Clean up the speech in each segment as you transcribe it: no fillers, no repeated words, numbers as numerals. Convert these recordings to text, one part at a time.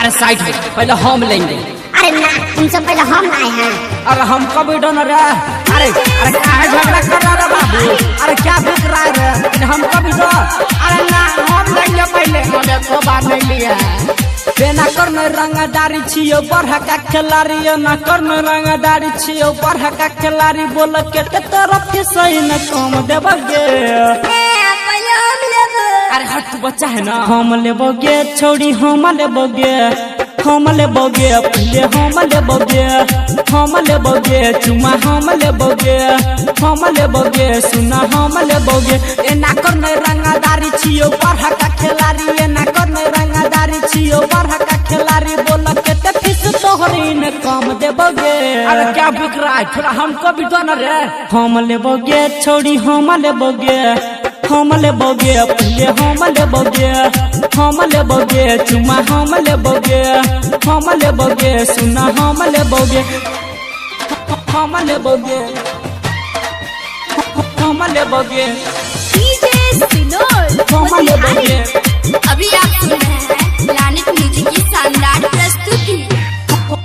अरे साइड में पहले हम लेंगे। अरे ना तुमसे पहले हम आए हैं। अरे हम कब डोनर रे? अरे अरे क्या झगड़ा कर रहा है बाबू? अरे क्या बिक रहा है रे? हम कब दो? अरे ना हम लेंगे पहले, हमने तो बात नहीं लिया। ना करने रंगदारी छियो बढ़ा का खिलाड़ी, ना करने रंगदारी छियो बढ़ा का खिलाड़ी। बोल के तरफ के सही न कम देबगे। अरे हट तू बच्चा है ना। हम लेबोगे छोड़ी, हम लेबोगे, हम लेबोगे पहले, हम लेबोगे, हम लेबोगे चुमा, हम लेबोगे, हम लेबोगे सुना, हम लेबोगे। ए ना करने रंगदारी छियो बढ़ा का खिलाड़ी, ए ना करने रंगदारी छियो बढ़ा का खिलाड़ी। बोल के ते फीस तोहरी ने कम देबोगे। अरे क्या बिक रहा है? थोड़ा हमको भी दो ना रे। हम लेबोगे छोड़ी, हम लेबोगे, हम लेबोगे पहले, हम लेबोगे, हम लेबोगे चुमा, हम लेबोगे, हम लेबोगे सुना, हम लेबोगे, हम लेबोगे, हम लेबोगे, हम लेबोगे। अभी आप सुन रहे हैं लानित म्यूजिक की शानदार प्रस्तुति।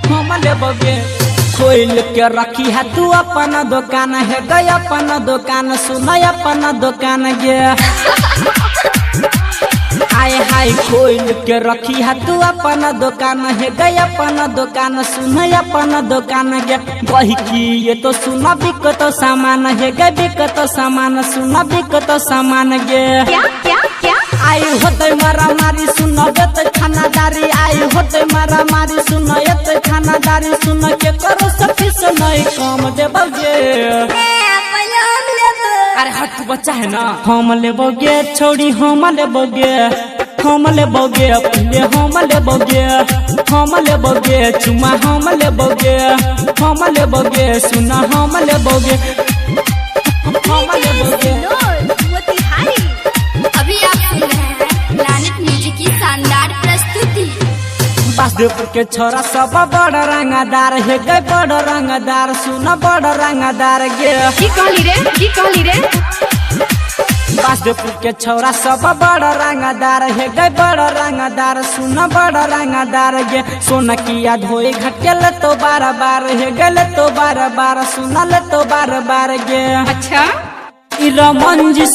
हम लेबोगे खोल के रखी है तू अपना दुकान है गया, अपना दुकान सुना, अपना दुकान गे। आए हाय खोल के रखी है तू अपना दुकान है गया, अपना दुकान सुना, अपना दुकान गे। वही की ये तो सुना बिकत सामान है गे, बिकत सामान सुना, बिकत सामान गे। क्या क्या क्या आई होते मारा मारी सुनो बेत खानादारी, आई होते मारा मारी सुनो ये खानादारी। सुनो के करो सफी नहीं कम देबोगे। अरे हट तू बच्चा है ना। हम लेबोगे छोड़ी, हम लेबोगे, हम लेबोगे पहले, हम लेबोगे, हम लेबोगे चुमा, हम लेबोगे, हम लेबोगे सुना, हम लेबोगे, हम लेबोगे। अभी आप सुन रहे हैं लानित म्यूजिक की शानदार प्रस्तुति। बासुदेव के छोरा सब बड़ रंगदार है गे, बड़ रंगदार सुना, बड़ रंगदार गे। की कहली रे, की कहली रे। बासुदेव के छोरा सब बड़ रंगदार है गे, बड़ रंगदार सुना, बड़ रंगदार गे। सोना किया धोई घटल तो बार बार है गल तो बार बार सुना, ले तो बार बार गे। अच्छा रमन जी